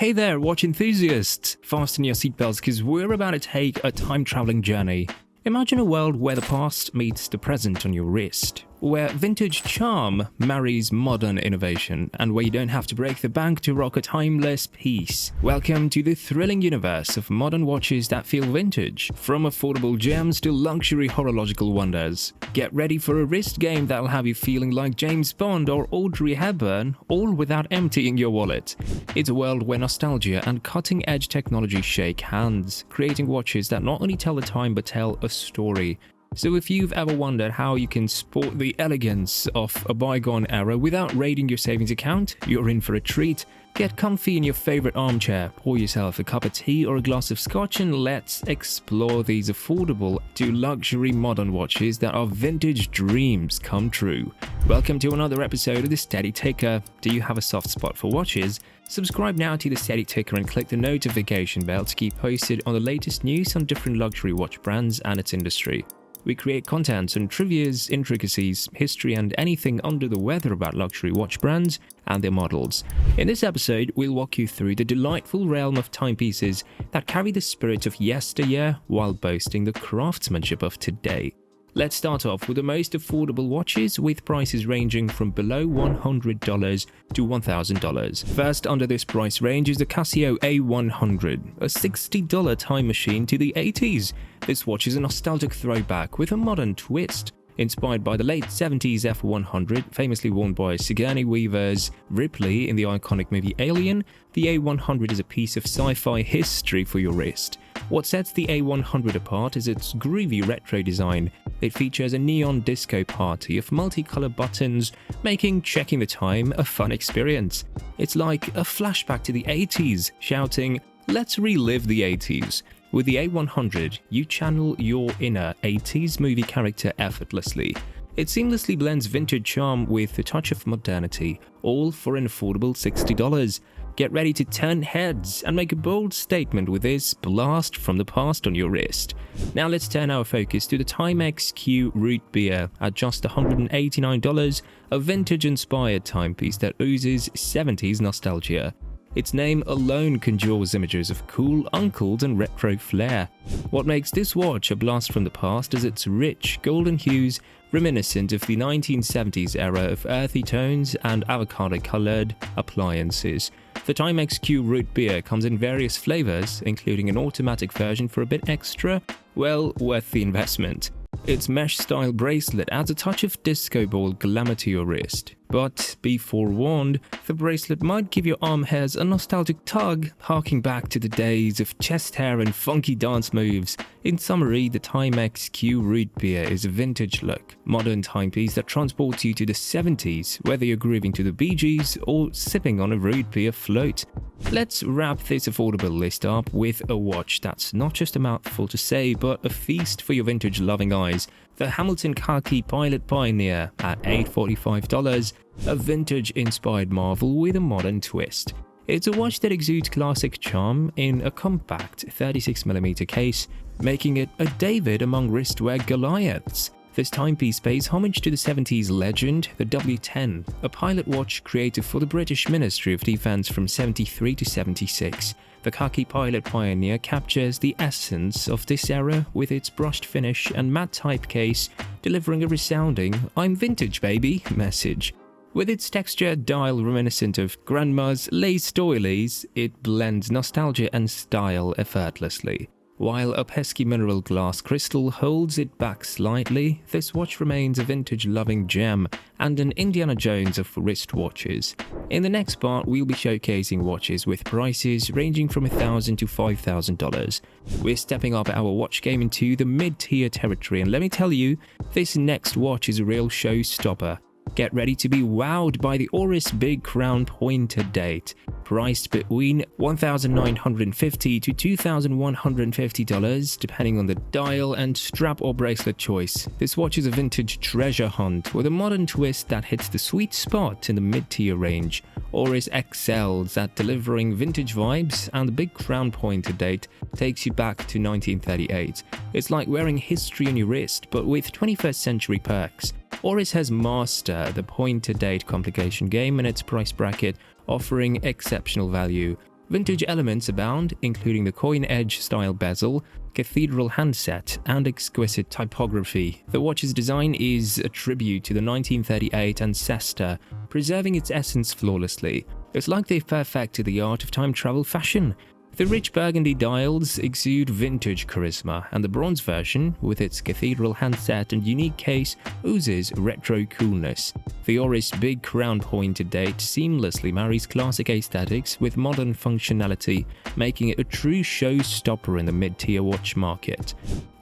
Hey there, watch enthusiasts! Fasten your seatbelts because we're about to take a time-traveling journey. Imagine a world where the past meets the present on your wrist, where vintage charm marries modern innovation, and where you don't have to break the bank to rock a timeless piece. Welcome to the thrilling universe of modern watches that feel vintage, from affordable gems to luxury horological wonders. Get ready for a wrist game that'll have you feeling like James Bond or Audrey Hepburn, all without emptying your wallet. It's a world where nostalgia and cutting-edge technology shake hands, creating watches that not only tell the time but tell a story. So if you've ever wondered how you can sport the elegance of a bygone era without raiding your savings account, you're in for a treat. Get comfy in your favorite armchair, pour yourself a cup of tea or a glass of scotch, and let's explore these affordable to luxury modern watches that are vintage dreams come true. Welcome to another episode of The Steady Ticker. Do you have a soft spot for watches? Subscribe now to The Steady Ticker and click the notification bell to keep posted on the latest news on different luxury watch brands and its industry. We create content on trivias, intricacies, history, and anything under the weather about luxury watch brands and their models. In this episode, we'll walk you through the delightful realm of timepieces that carry the spirit of yesteryear while boasting the craftsmanship of today. Let's start off with the most affordable watches, with prices ranging from below $100 to $1,000. First under this price range is the Casio A100, a $60 time machine to the 80s. This watch is a nostalgic throwback with a modern twist. Inspired by the late 70s F100, famously worn by Sigourney Weaver's Ripley in the iconic movie Alien, the A100 is a piece of sci-fi history for your wrist. What sets the A100 apart is its groovy retro design. It features a neon disco party of multicolored buttons, making checking the time a fun experience. It's like a flashback to the 80s, shouting, "Let's relive the 80s." With the A100, you channel your inner 80s movie character effortlessly. It seamlessly blends vintage charm with a touch of modernity, all for an affordable $60. Get ready to turn heads and make a bold statement with this blast from the past on your wrist. Now let's turn our focus to the Timex Q Root Beer at just $189, a vintage-inspired timepiece that oozes 70s nostalgia. Its name alone conjures images of cool uncles and retro flair. What makes this watch a blast from the past is its rich golden hues, reminiscent of the 1970s era of earthy tones and avocado-colored appliances. The Timex Q Root Beer comes in various flavors, including an automatic version for a bit extra, well worth the investment. Its mesh-style bracelet adds a touch of disco ball glamour to your wrist. But be forewarned, the bracelet might give your arm hairs a nostalgic tug, harking back to the days of chest hair and funky dance moves. In summary, the Timex Q Root Beer is a vintage look, modern timepiece that transports you to the 70s, whether you're grooving to the Bee Gees or sipping on a root beer float. Let's wrap this affordable list up with a watch that's not just a mouthful to say, but a feast for your vintage-loving eyes. The Hamilton Khaki Pilot Pioneer at $845, a vintage-inspired marvel with a modern twist. It's a watch that exudes classic charm in a compact 36mm case, making it a David among wristwear Goliaths. This timepiece pays homage to the 70s legend, the W10, a pilot watch created for the British Ministry of Defence from 73 to 76. The Khaki Pilot Pioneer captures the essence of this era with its brushed finish and matte typecase, delivering a resounding "I'm vintage, baby" message. With its textured dial reminiscent of Grandma's lace doilies, it blends nostalgia and style effortlessly. While a pesky mineral glass crystal holds it back slightly, this watch remains a vintage-loving gem and an Indiana Jones of wristwatches. In the next part, we'll be showcasing watches with prices ranging from $1,000 to $5,000. We're stepping up our watch game into the mid-tier territory, and let me tell you, this next watch is a real showstopper. Get ready to be wowed by the Oris Big Crown Pointer Date. Priced between $1,950 to $2,150 depending on the dial and strap or bracelet choice. This watch is a vintage treasure hunt with a modern twist that hits the sweet spot in the mid-tier range. Oris excels at delivering vintage vibes, and the Big Crown Pointer Date takes you back to 1938. It's like wearing history on your wrist, but with 21st century perks. Oris has mastered the pointer date complication game in its price bracket, offering exceptional value. Vintage elements abound, including the coin-edge style bezel, cathedral handset, and exquisite typography. The watch's design is a tribute to the 1938 ancestor, preserving its essence flawlessly. It's like they've perfected the art of time travel fashion. The rich burgundy dials exude vintage charisma, and the bronze version, with its cathedral handset and unique case, oozes retro coolness. The Oris big crown-pointed date seamlessly marries classic aesthetics with modern functionality, making it a true showstopper in the mid-tier watch market.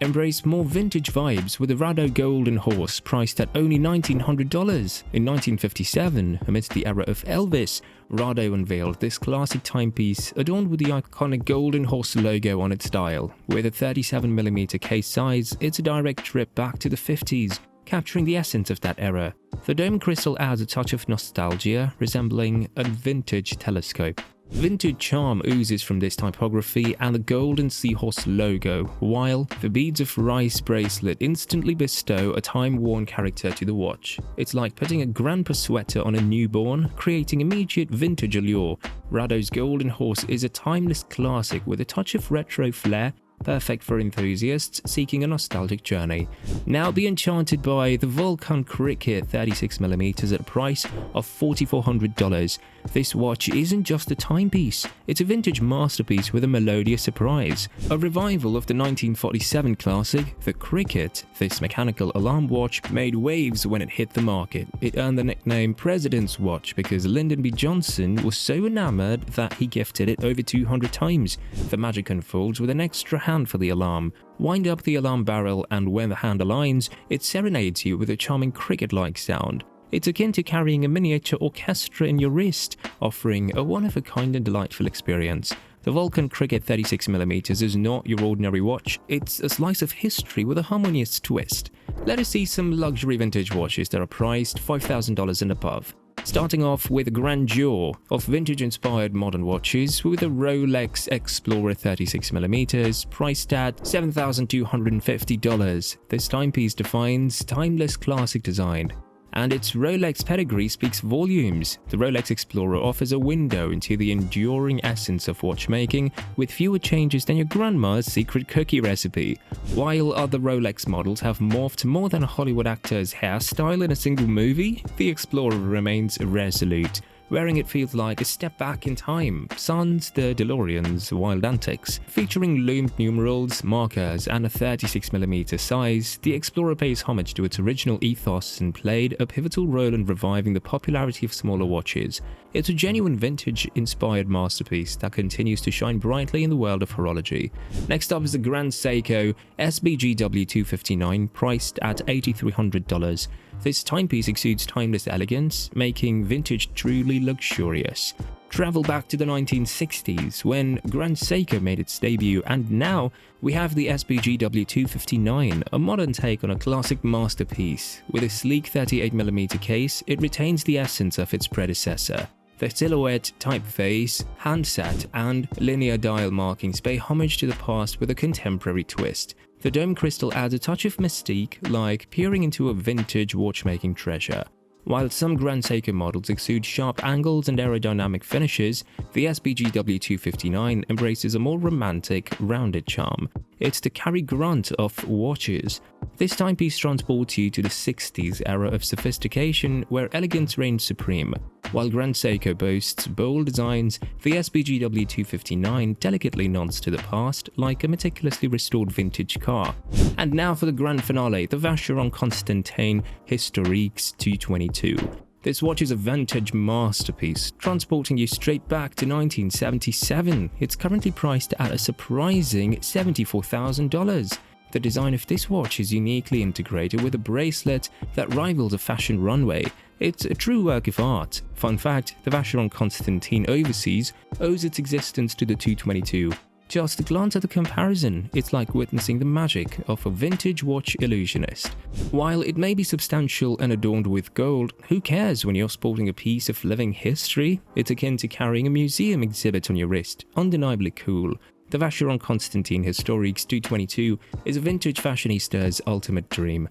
Embrace more vintage vibes with the Rado Golden Horse, priced at only $1,900. In 1957, amidst the era of Elvis, Rado unveiled this classic timepiece adorned with the iconic Golden Horse logo on its dial. With a 37mm case size, it's a direct trip back to the 50s, capturing the essence of that era. The dome crystal adds a touch of nostalgia, resembling a vintage telescope. Vintage charm oozes from this typography and the golden seahorse logo, while the beads of rice bracelet instantly bestow a time-worn character to the watch. It's like putting a grandpa sweater on a newborn, creating immediate vintage allure. Rado's Golden Horse is a timeless classic with a touch of retro flair, perfect for enthusiasts seeking a nostalgic journey. Now be enchanted by the Vulcan Cricket 36mm at a price of $4,400. This watch isn't just a timepiece, it's a vintage masterpiece with a melodious surprise. A revival of the 1947 classic, the Cricket, this mechanical alarm watch made waves when it hit the market. It earned the nickname President's Watch because Lyndon B. Johnson was so enamored that he gifted it over 200 times. The magic unfolds with an extra hand for the alarm. Wind up the alarm barrel, and when the hand aligns, it serenades you with a charming cricket-like sound. It's akin to carrying a miniature orchestra in your wrist, offering a one-of-a-kind and delightful experience. The Vulcan Cricket 36mm is not your ordinary watch, it's a slice of history with a harmonious twist. Let us see some luxury vintage watches that are priced $5,000 and above. Starting off with a grandeur of vintage-inspired modern watches with a Rolex Explorer 36mm, priced at $7,250. This timepiece defines timeless classic design, and its Rolex pedigree speaks volumes. The Rolex Explorer offers a window into the enduring essence of watchmaking with fewer changes than your grandma's secret cookie recipe. While other Rolex models have morphed more than a Hollywood actor's hairstyle in a single movie, the Explorer remains resolute. Wearing it feels like a step back in time, sans the DeLorean's wild antics. Featuring loomed numerals, markers, and a 36mm size, the Explorer pays homage to its original ethos and played a pivotal role in reviving the popularity of smaller watches. It's a genuine vintage-inspired masterpiece that continues to shine brightly in the world of horology. Next up is the Grand Seiko SBGW259, priced at $8,300. This timepiece exudes timeless elegance, making vintage truly luxurious. Travel back to the 1960s when Grand Seiko made its debut, and now we have the SBGW259, a modern take on a classic masterpiece. With a sleek 38mm case, it retains the essence of its predecessor. The silhouette, typeface, handset, and linear dial markings pay homage to the past with a contemporary twist. The dome crystal adds a touch of mystique, like peering into a vintage watchmaking treasure. While some Grand Seiko models exude sharp angles and aerodynamic finishes, the SBGW259 embraces a more romantic, rounded charm. It's the Cary Grant of watches. This timepiece transports you to the 60s era of sophistication where elegance reigned supreme. While Grand Seiko boasts bold designs, the SBGW259 delicately nods to the past like a meticulously restored vintage car. And now for the grand finale, the Vacheron Constantin Historiques 222. This watch is a vintage masterpiece, transporting you straight back to 1977. It's currently priced at a surprising $74,000. The design of this watch is uniquely integrated with a bracelet that rivals a fashion runway. It's a true work of art. Fun fact, the Vacheron Constantin Overseas owes its existence to the 222. Just glance at the comparison, it's like witnessing the magic of a vintage watch illusionist. While it may be substantial and adorned with gold, who cares when you're sporting a piece of living history? It's akin to carrying a museum exhibit on your wrist, undeniably cool. The Vacheron Constantin Historiques 222 is a vintage fashionista's ultimate dream.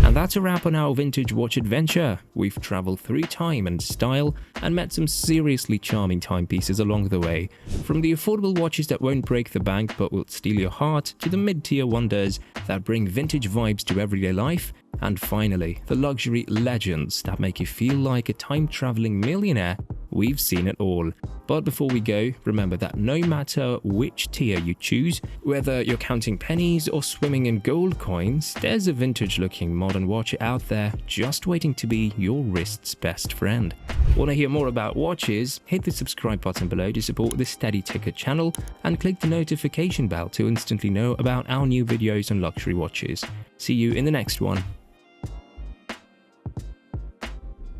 And that's a wrap on our vintage watch adventure. We've traveled through time and style and met some seriously charming timepieces along the way, from the affordable watches that won't break the bank but will steal your heart, to the mid-tier wonders that bring vintage vibes to everyday life, and finally, the luxury legends that make you feel like a time-traveling millionaire. We've seen it all. But before we go, remember that no matter which tier you choose, whether you're counting pennies or swimming in gold coins, there's a vintage-looking modern watch out there just waiting to be your wrist's best friend. Want to hear more about watches? Hit the subscribe button below to support the Steady Ticker channel and click the notification bell to instantly know about our new videos on luxury watches. See you in the next one.